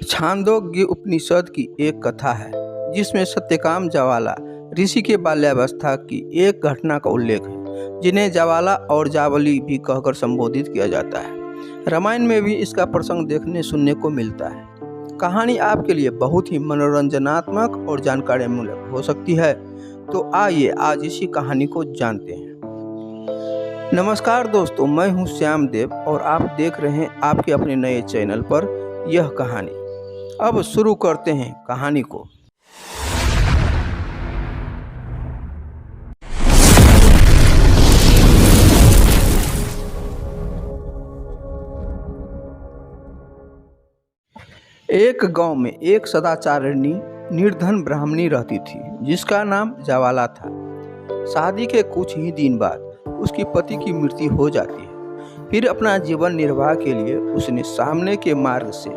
छांदोग्य उपनिषद की एक कथा है जिसमें सत्यकाम जावाला ऋषि के बाल्यावस्था की एक घटना का उल्लेख है, जिन्हें जावाला और जावली भी कहकर संबोधित किया जाता है। रामायण में भी इसका प्रसंग देखने सुनने को मिलता है। कहानी आपके लिए बहुत ही मनोरंजनात्मक और जानकारीमूलक हो सकती है, तो आइए आज इसी कहानी को जानते हैं। नमस्कार दोस्तों, मैं हूं श्याम देव और आप देख रहे हैं आपके अपने नए चैनल पर यह कहानी। अब शुरू करते हैं कहानी को। एक गांव में एक सदाचारिणी निर्धन ब्राह्मणी रहती थी जिसका नाम जावाला था। शादी के कुछ ही दिन बाद उसकी पति की मृत्यु हो जाती है। फिर अपना जीवन निर्वाह के लिए उसने सामने के मार्ग से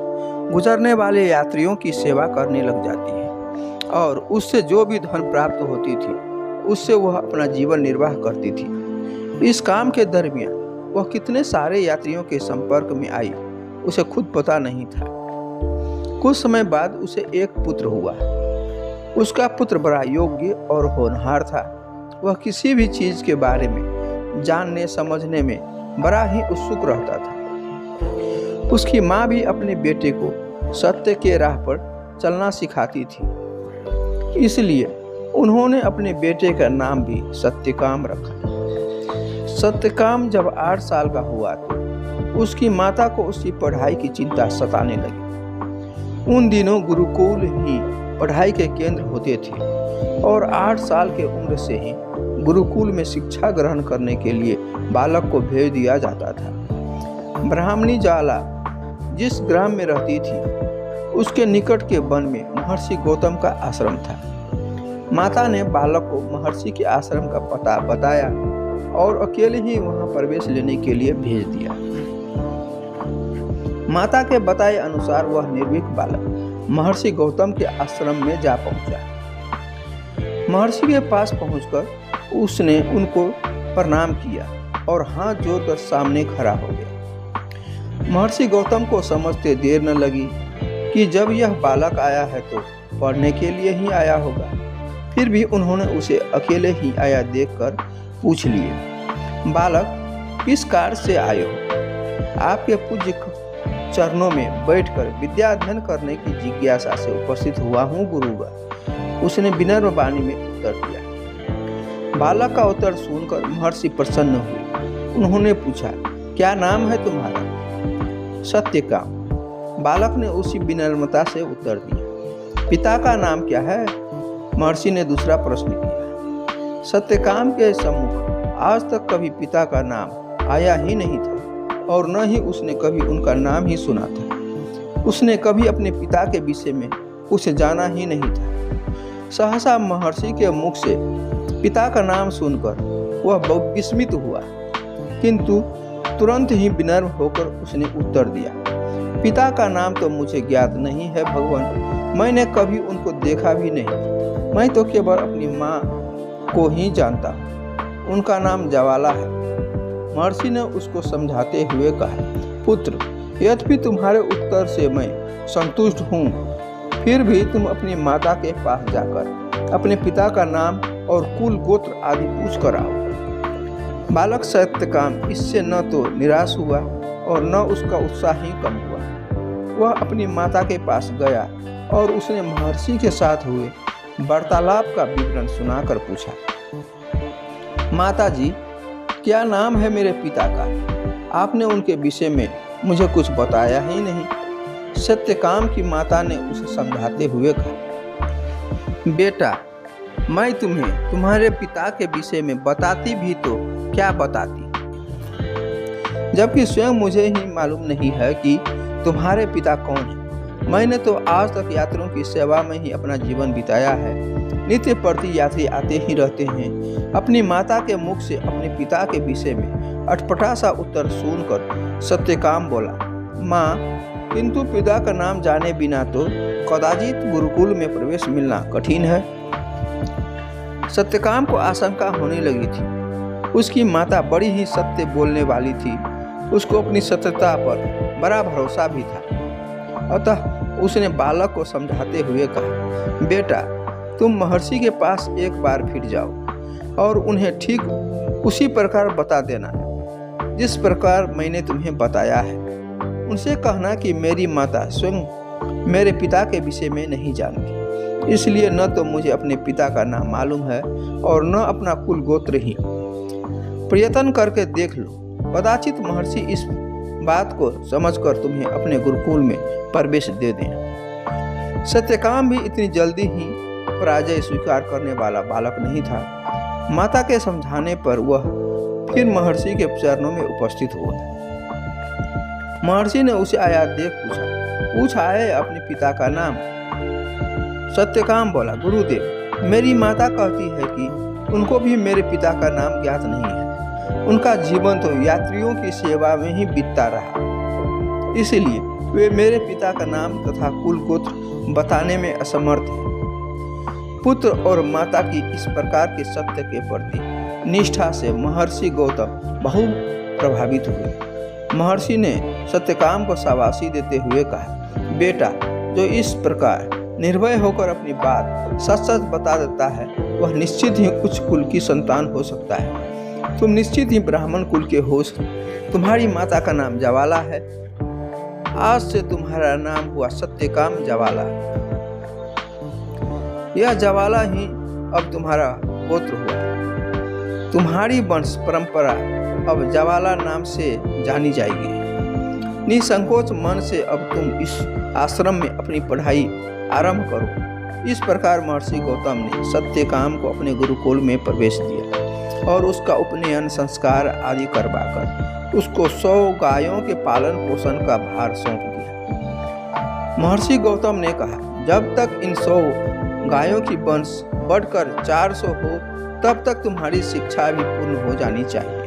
गुजरने वाले यात्रियों की सेवा करने लग जाती है और उससे जो भी धन प्राप्त होती थी उससे वह अपना जीवन निर्वाह करती थी। इस काम के दरमियान वह कितने सारे यात्रियों के संपर्क में आई उसे खुद पता नहीं था। कुछ समय बाद उसे एक पुत्र हुआ। उसका पुत्र बड़ा योग्य और होनहार था। वह किसी भी चीज के बारे में जानने समझने में बड़ा ही उत्सुक रहता था। उसकी माँ भी अपने बेटे को सत्य के राह पर चलना सिखाती थी, इसलिए उन्होंने अपने बेटे का नाम भी सत्यकाम रखा। सत्यकाम जब 8 साल का हुआ तो उसकी माता को उसकी पढ़ाई की चिंता सताने लगी। उन दिनों गुरुकुल ही पढ़ाई के केंद्र होते थे और 8 साल के उम्र से ही गुरुकुल में शिक्षा ग्रहण करने के लिए बालक को भेज दिया जाता था। ब्राह्मणी जाला जिस ग्राम में रहती थी उसके निकट के वन में महर्षि गौतम का आश्रम था। माता ने बालक को महर्षि के आश्रम का पता बताया और अकेले ही वहां प्रवेश लेने के लिए भेज दिया। माता के बताए अनुसार वह निर्भीक बालक महर्षि गौतम के आश्रम में जा पहुंचा। महर्षि के पास पहुंचकर उसने उनको प्रणाम किया और हाथ जोड़कर सामने खड़ा हो गया। महर्षि गौतम को समझते देर न लगी कि जब यह बालक आया है तो पढ़ने के लिए ही आया होगा। फिर भी उन्होंने उसे अकेले ही आया देखकर पूछ लिए, बालक किस कार्य से आए हो? आपके पूज्य चरणों में बैठकर विद्या अध्ययन करने की जिज्ञासा से उपस्थित हुआ हूँ गुरुवर, उसने विनम्र वाणी में उत्तर दिया। बालक का उत्तर सुनकर महर्षि प्रसन्न हुए। उन्होंने पूछा, क्या नाम है तुम्हारा? सत्यकाम, बालक ने उसी विनम्रता से उत्तर दिया। पिता का नाम क्या है? महर्षि ने दूसरा प्रश्न किया। सत्यकाम के सम्मुख आज तक कभी पिता का नाम आया ही नहीं था और न ही उसने कभी उनका नाम ही सुना था। उसने कभी अपने पिता के विषय में कुछ जाना ही नहीं था। सहसा महर्षि के मुख से पिता का नाम सुनकर वह बहुत विस्मित हुआ, किंतु तुरंत ही विनम्र होकर उसने उत्तर दिया, पिता का नाम तो मुझे ज्ञात नहीं है भगवान, मैंने कभी उनको देखा भी नहीं। मैं तो केवल अपनी माँ को ही जानता हूँ, उनका नाम जावाला है। महर्षि ने उसको समझाते हुए कहा, पुत्र, यद्यपि तुम्हारे उत्तर से मैं संतुष्ट हूँ, फिर भी तुम अपनी माता के पास जाकर अपने पिता का नाम और कुल गोत्र आदि पूछ कर आओ। बालक सत्यकाम इससे न तो निराश हुआ और न उसका उत्साह ही कम हुआ। वह अपनी माता के पास गया और उसने महर्षि के साथ हुए वार्तालाप का विवरण सुनाकर पूछा, माता जी, क्या नाम है मेरे पिता का? आपने उनके विषय में मुझे कुछ बताया ही नहीं। सत्यकाम की माता ने उसे समझाते हुए कहा, बेटा, मैं तुम्हें तुम्हारे पिता के विषय में बताती भी तो क्या बताती, जबकि स्वयं मुझे ही मालूम नहीं है कि तुम्हारे पिता कौन है। मैंने तो आज तक यात्रियों की सेवा में ही अपना जीवन बिताया है। नित्य प्रति यात्री आते ही रहते हैं। अपनी माता के मुख से अपने पिता के विषय में अटपटा सा उत्तर सुनकर सत्यकाम बोला, माँ, किंतु पिता का नाम जाने बिना तो कदाचित गुरुकुल में प्रवेश मिलना कठिन है। सत्यकाम को आशंका होने लगी थी। उसकी माता बड़ी ही सत्य बोलने वाली थी। उसको अपनी सत्यता पर बड़ा भरोसा भी था। अतः उसने बालक को समझाते हुए कहा, बेटा तुम महर्षि के पास एक बार फिर जाओ और उन्हें ठीक उसी प्रकार बता देना जिस प्रकार मैंने तुम्हें बताया है। उनसे कहना कि मेरी माता स्वयं मेरे पिता के विषय में नहीं जानती, इसलिए न तो मुझे अपने पिता का नाम मालूम है और न अपना कुल गोत्र ही। प्रयत्न करके देख लो, कदाचित महर्षि इस बात को समझकर तुम्हें अपने गुरुकुल में प्रवेश दे दें। सत्यकाम भी इतनी जल्दी ही पराजय स्वीकार करने वाला बालक नहीं था। माता के समझाने पर वह फिर महर्षि के चरणों में उपस्थित हुआ। महर्षि ने उसे आया देख पूछा है अपने पिता का नाम। सत्यकाम बोला, गुरुदेव मेरी माता कहती है कि उनको भी मेरे पिता का नाम ज्ञात नहीं है। उनका जीवन तो यात्रियों की सेवा में ही बीतता रहा, इसलिए वे मेरे पिता का नाम तथा कुल गोत्र बताने में असमर्थ हैं। पुत्र और माता की इस प्रकार के सत्य के प्रति निष्ठा से महर्षि गौतम बहुत प्रभावित हुए। महर्षि ने सत्यकाम को शाबाशी देते हुए कहा, बेटा जो इस प्रकार निर्भय होकर अपनी बात सच सच बता देता है वह निश्चित ही उच्च कुल की संतान हो सकता है। तुम निश्चित ही ब्राह्मण कुल के हो। तुम्हारी माता का नाम जवाला है। आज से तुम्हारा नाम हुआ सत्यकाम जवाला। यह जवाला ही अब तुम्हारा गोत्र हुआ। तुम्हारी वंश परंपरा अब जवाला नाम से जानी जाएगी। निसंकोच मन से अब तुम इस आश्रम में अपनी पढ़ाई आरंभ करो। इस प्रकार महर्षि गौतम ने सत्यकाम को अपने गुरुकुल में प्रवेश दिया और उसका उपनयन संस्कार आदि करवाकर उसको 100 गायों के पालन पोषण का भार सौंप दिया। महर्षि गौतम ने कहा, जब तक इन 100 गायों की वंश बढ़कर 400 हो तब तक तुम्हारी शिक्षा भी पूर्ण हो जानी चाहिए।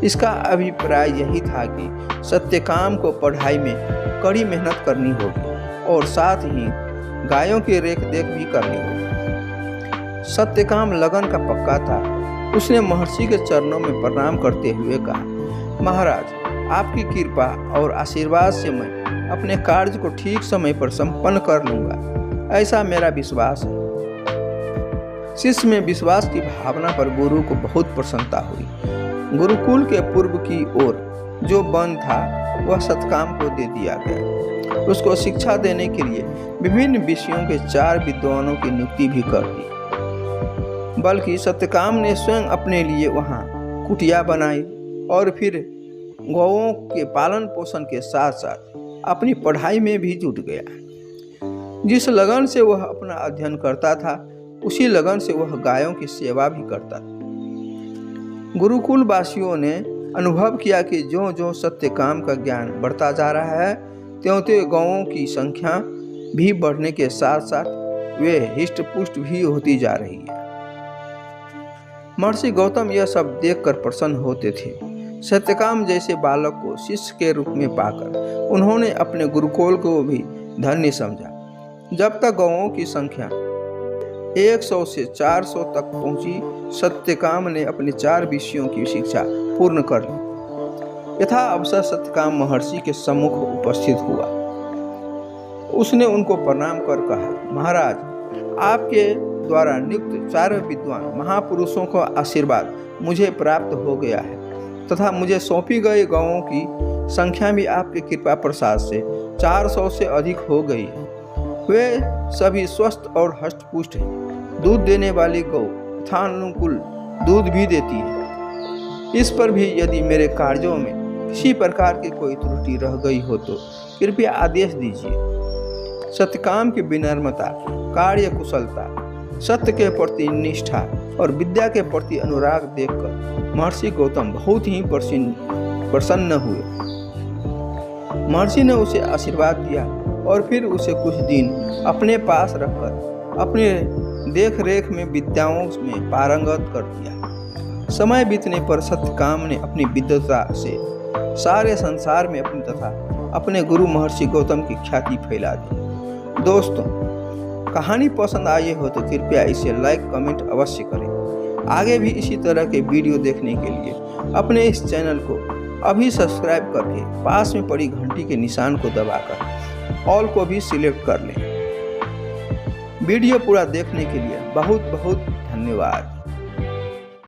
इसका अभिप्राय यही था कि सत्यकाम को पढ़ाई में कड़ी मेहनत करनी होगी और साथ ही गायों की रेख देख भी करनी होगी। सत्यकाम लगन का पक्का था। उसने महर्षि के चरणों में प्रणाम करते हुए कहा, महाराज आपकी कृपा और आशीर्वाद से मैं अपने कार्य को ठीक समय पर संपन्न कर लूंगा, ऐसा मेरा विश्वास है। शिष्य में विश्वास की भावना पर गुरु को बहुत प्रसन्नता हुई। गुरुकुल के पूर्व की ओर जो वन था वह सत्यकाम को दे दिया गया। उसको शिक्षा देने के लिए विभिन्न विषयों के 4 विद्वानों की नियुक्ति भी कर दी। बल्कि सत्यकाम ने स्वयं अपने लिए वहां कुटिया बनाई और फिर गौओं के पालन पोषण के साथ साथ अपनी पढ़ाई में भी जुट गया। जिस लगन से वह अपना अध्ययन करता था उसी लगन से वह गायों की सेवा भी करता था। गुरुकुल वासियों ने अनुभव किया कि जो जो सत्यकाम का ज्ञान बढ़ता जा रहा है त्यों-त्यों गौओं की संख्या भी बढ़ने के साथ साथ वे हिष्ट पुष्ट भी होती जा रही है। महर्षि गौतम यह सब देखकर प्रसन्न होते थे। सत्यकाम जैसे बालक को शिष्य के रूप में पाकर उन्होंने अपने गुरुकुल को भी धन्य समझा। जब तक गौओं की संख्या 100 से 400 तक पहुंची, सत्यकाम ने अपने 4 विषयों की शिक्षा पूर्ण कर ली। यथा अवसर सत्यकाम महर्षि के सम्मुख उपस्थित हुआ। उसने उनको प्रणाम कर कहा, महाराज आपके द्वारा नियुक्त 4 विद्वान महापुरुषों का आशीर्वाद मुझे प्राप्त हो गया है तथा मुझे सौंपी गई गौओं की संख्या भी आपके कृपा प्रसाद से 400 से अधिक हो गई है। वे सभी स्वस्थ और हष्टपुष्ट हैं। दूध देने वाली गौ यथानुकूल दूध भी देती है। इस पर भी यदि मेरे कार्यों में किसी प्रकार की कोई त्रुटि रह गई हो तो कृपया आदेश दीजिए। सत्यकाम की विनम्रता, कार्य कुशलता, सत्य के प्रति निष्ठा और विद्या के प्रति अनुराग देखकर महर्षि गौतम बहुत ही प्रसन्न हुए। महर्षि ने उसे आशीर्वाद दिया और फिर उसे कुछ दिन अपने पास रखकर अपने देख रेख में विद्याओं में पारंगत कर दिया। समय बीतने पर सत्यकाम ने अपनी विद्वता से सारे संसार में अपनी तथा अपने गुरु महर्षि गौतम की ख्याति फैला दी। दोस्तों, कहानी पसंद आई हो तो कृपया इसे लाइक कमेंट अवश्य करें। आगे भी इसी तरह के वीडियो देखने के लिए अपने इस चैनल को अभी सब्सक्राइब करके पास में पड़ी घंटी के निशान को दबाकर ऑल को भी सिलेक्ट कर लें। वीडियो पूरा देखने के लिए बहुत बहुत धन्यवाद।